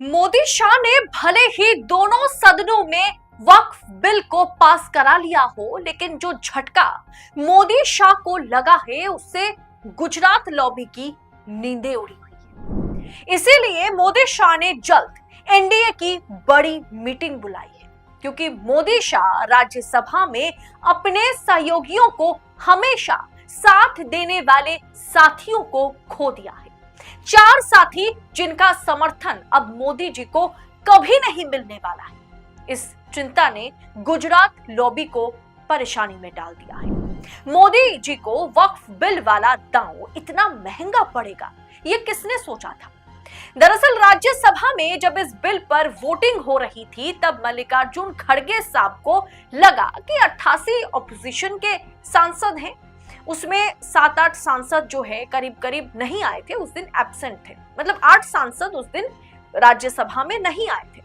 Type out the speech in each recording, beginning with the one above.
मोदी शाह ने भले ही दोनों सदनों में वक्फ बिल को पास करा लिया हो, लेकिन जो झटका मोदी शाह को लगा है उससे गुजरात लॉबी की नींदें उड़ी हुई है। इसीलिए मोदी शाह ने जल्द एनडीए की बड़ी मीटिंग बुलाई है, क्योंकि मोदी शाह राज्यसभा में अपने सहयोगियों को हमेशा साथ देने वाले साथियों को खो दिया है। 4 साथी जिनका समर्थन अब मोदी जी को कभी नहीं मिलने वाला है। इस चिंता ने गुजरात लॉबी को परेशानी में डाल दिया है। मोदी जी को वक्फ बिल वाला दांव इतना महंगा पड़ेगा, ये किसने सोचा था? दरअसल राज्यसभा में जब इस बिल पर वोटिंग हो रही थी, तब मल्लिकार्जुन खड़गे साहब को लगा कि 88 ऑपोजिशन के सांसद हैं, उसमें 7-8 सांसद जो है करीब करीब नहीं आए थे, उस दिन एब्सेंट थे। मतलब 8 सांसद उस दिन राज्यसभा में नहीं आए थे,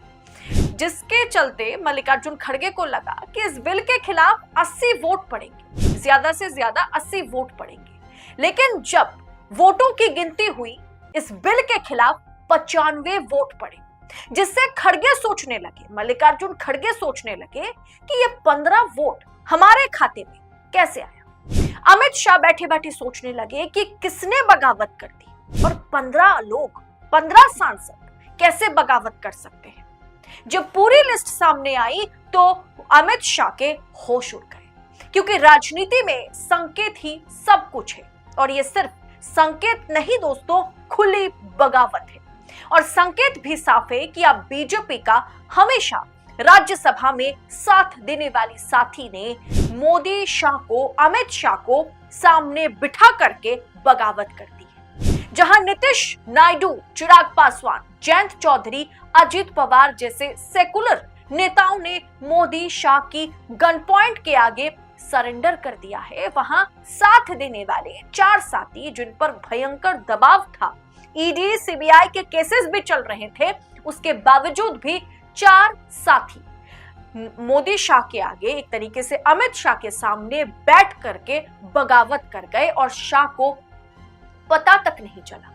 जिसके चलते मल्लिकार्जुन खड़गे को लगा कि इस बिल के खिलाफ 80 वोट पड़ेंगे, ज्यादा से ज्यादा 80 वोट पड़ेंगे। लेकिन जब वोटों की गिनती हुई, इस बिल के खिलाफ 95 वोट पड़े, जिससे खड़गे सोचने लगे, मल्लिकार्जुन खड़गे सोचने लगे कि ये 15 वोट हमारे खाते में कैसे आया। अमित शाह बैठे बैठे सोचने लगे कि किसने बगावत कर दी और 15 सांसद कैसे बगावत कर सकते हैं। जब पूरी लिस्ट सामने आई तो अमित शाह के होश उड़ गए, क्योंकि राजनीति में संकेत ही सब कुछ है। और ये सिर्फ संकेत नहीं दोस्तों, खुली बगावत है। और संकेत भी साफ है कि अब बीजेपी का हमेशा राज्यसभा में साथ देने वाली साथी ने मोदी शाह को, अमित शाह को सामने बिठा करके बगावत कर दी है। जहां नीतीश नायडू, चिराग पासवान, जयंत चौधरी, अजित पवार जैसे सेकुलर नेताओं ने मोदी शाह की गन पॉइंट के आगे सरेंडर कर दिया है, वहां साथ देने वाले 4 साथी जिन पर भयंकर दबाव था, ईडी सीबीआई के केसेस भी चल रहे थे, उसके बावजूद भी 4 साथी मोदी शाह के आगे, एक तरीके से अमित शाह के सामने बैठ करके बगावत कर गए और शाह को पता तक नहीं चला।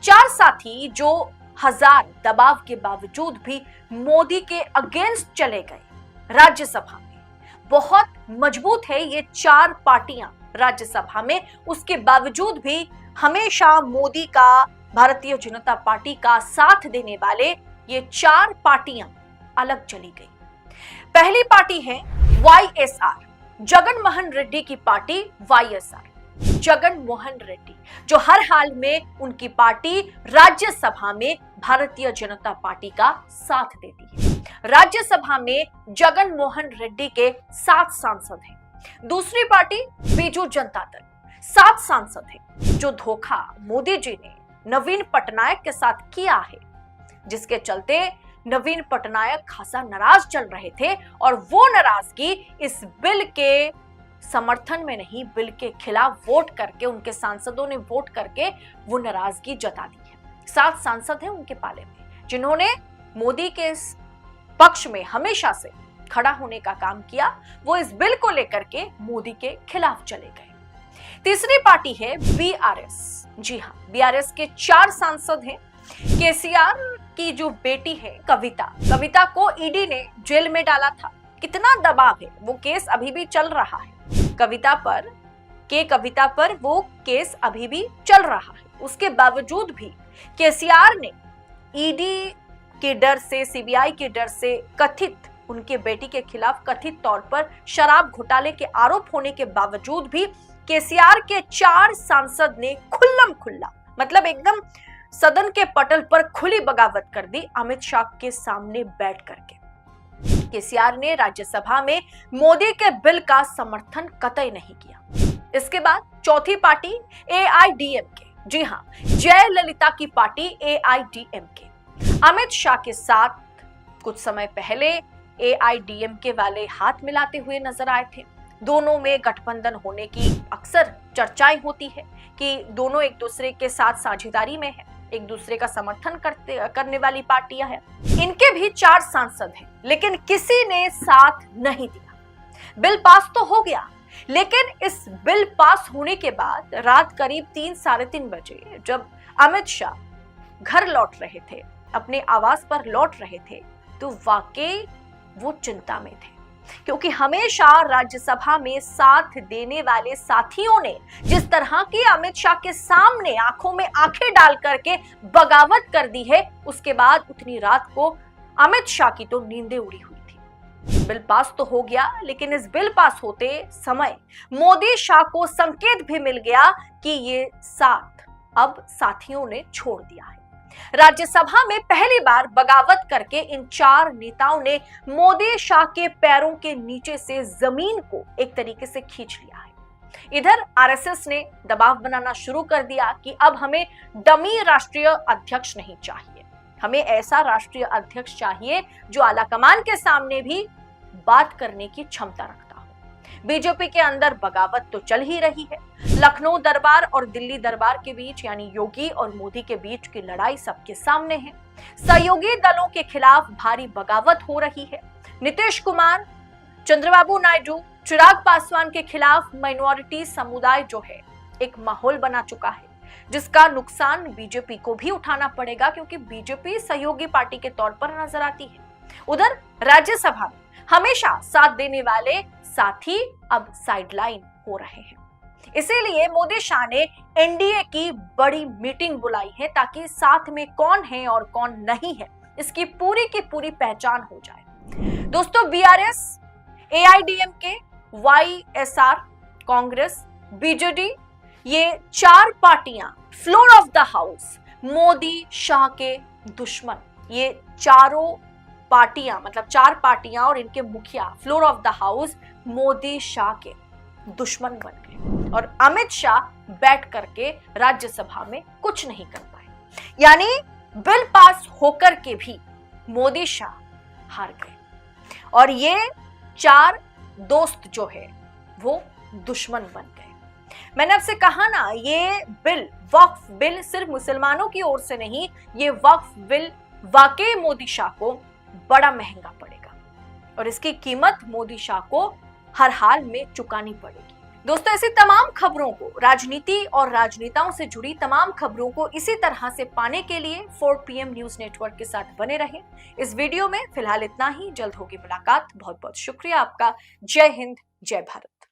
4 साथी जो हजार दबाव के बावजूद भी मोदी के अगेंस्ट चले गए राज्यसभा में। बहुत मजबूत है ये 4 पार्टियां राज्यसभा में, उसके बावजूद भी हमेशा मोदी का, भारतीय जनता पार्टी का साथ देने वाले ये 4 पार्टियां अलग चली गई। पहली पार्टी है वाईएसआर, जगन मोहन रेड्डी की पार्टी वाईएसआर, जगन मोहन रेड्डी, जो हर हाल में उनकी पार्टी राज्यसभा में भारतीय जनता पार्टी का साथ देती है। राज्यसभा में जगन मोहन रेड्डी के 7 सांसद हैं। दूसरी पार्टी बीजू जनता दल, 7 सांसद हैं, जो धोखा मोदी जी ने नवीन पटनायक के साथ किया है, जिसके चलते नवीन पटनायक खासा नाराज चल रहे थे। और वो नाराजगी इस बिल के समर्थन में नहीं, बिल के खिलाफ वोट करके, उनके सांसदों ने वोट करके वो नाराजगी जता दी है। 7 सांसद हैं उनके पाले में, जिन्होंने मोदी के पक्ष में हमेशा से खड़ा होने का काम किया। वो इस बिल को लेकर के मोदी के खिलाफ चले गए। तीसरी पार्टी है बीआरएस। जी हाँ, बीआरएस के 4 सांसद हैं। केसीआर की जो बेटी है कविता को ईडी ने जेल में डाला था। कितना दबाव है, वो केस अभी भी चल रहा है। कविता पर वो केस अभी भी चल रहा है। उसके बावजूद भी केसीआर ने ईडी के डर से, सीबीआई के डर से, कथित उनके बेटी के खिलाफ कथित तौर पर शराब घोटाले के आरोप होने के बावजूद भी केसीआर के 4 सांसद ने खुल्लम खुल्ला, मतलब एकदम सदन के पटल पर खुली बगावत कर दी अमित शाह के सामने बैठ करके। केसीआर ने राज्यसभा में मोदी के बिल का समर्थन कतई नहीं किया। इसके बाद चौथी पार्टी एआईडीएमके, जी हां, जयललिता की पार्टी एआईडीएमके। अमित शाह के साथ कुछ समय पहले एआईडीएमके वाले हाथ मिलाते हुए नजर आए थे। दोनों में गठबंधन होने की अक्सर चर्चाएं होती है कि दोनों एक दूसरे के साथ साझेदारी में है, एक दूसरे का समर्थन करने वाली पार्टियां हैं। इनके भी 4 सांसद हैं, लेकिन किसी ने साथ नहीं दिया। बिल पास तो हो गया, लेकिन इस बिल पास होने के बाद रात करीब 3-3:30 बजे जब अमित शाह घर लौट रहे थे अपने आवास पर लौट रहे थे तो वाकई वो चिंता में थे, क्योंकि हमेशा राज्यसभा में साथ देने वाले साथियों ने जिस तरह की अमित शाह के सामने आंखों में आंखें डाल करके बगावत कर दी है, उसके बाद उतनी रात को अमित शाह की तो नींदें उड़ी हुई थी। बिल पास तो हो गया, लेकिन इस बिल पास होते समय मोदी शाह को संकेत भी मिल गया कि ये साथ अब साथियों ने छोड़ दिया है। राज्यसभा में पहली बार बगावत करके इन 4 नेताओं ने मोदी शाह के पैरों के नीचे से जमीन को एक तरीके से खींच लिया है। इधर आरएसएस ने दबाव बनाना शुरू कर दिया कि अब हमें डमी राष्ट्रीय अध्यक्ष नहीं चाहिए, हमें ऐसा राष्ट्रीय अध्यक्ष चाहिए जो आलाकमान के सामने भी बात करने की क्षमता रखता हो। बीजेपी के अंदर बगावत तो चल ही रही है। लखनऊ दरबार और दिल्ली दरबार के बीच यानी योगी और मोदी के बीच की लड़ाई सबके सामने है। सहयोगी दलों के खिलाफ भारी बगावत हो रही है। नीतीश कुमार, चंद्रबाबू नायडू, चिराग पासवान के खिलाफ माइनॉरिटी समुदाय जो है एक माहौल बना चुका है, जिसका नुकसान बीजेपी को भी उठाना पड़ेगा, क्योंकि बीजेपी सहयोगी पार्टी के तौर पर नजर आती है। उधर राज्यसभा में हमेशा साथ देने वाले साथी अब साइडलाइन हो रहे हैं। इसीलिए मोदी शाह ने एनडीए की बड़ी मीटिंग बुलाई है, ताकि साथ में कौन है और कौन नहीं है इसकी पूरी की पूरी पहचान हो जाए। दोस्तों, BRS, AIADMK, YSR, Congress, BJD, ये 4 पार्टियां floor of the house Modi Shah के दुश्मन, ये चारों पार्टियां मतलब 4 पार्टियां और इनके मुखिया floor of the house Modi Shah के दुश्मन बन गए और अमित शाह बैठ करके राज्यसभा में कुछ नहीं कर पाए। यानी बिल पास होकर के भी मोदी शाह हार गए और ये 4 दोस्त जो है वो दुश्मन बन गए। मैंने आपसे कहा ना, ये बिल, वक्फ बिल सिर्फ मुसलमानों की ओर से नहीं, ये वक्फ बिल वाकई मोदी शाह को बड़ा महंगा पड़ेगा और इसकी कीमत मोदी शाह को हर हाल में चुकानी पड़ेगी। दोस्तों, ऐसी तमाम खबरों को, राजनीति और राजनेताओं से जुड़ी तमाम खबरों को इसी तरह से पाने के लिए 4 PM न्यूज नेटवर्क के साथ बने रहें। इस वीडियो में फिलहाल इतना ही, जल्द होगी मुलाकात। बहुत बहुत शुक्रिया आपका। जय हिंद, जय भारत।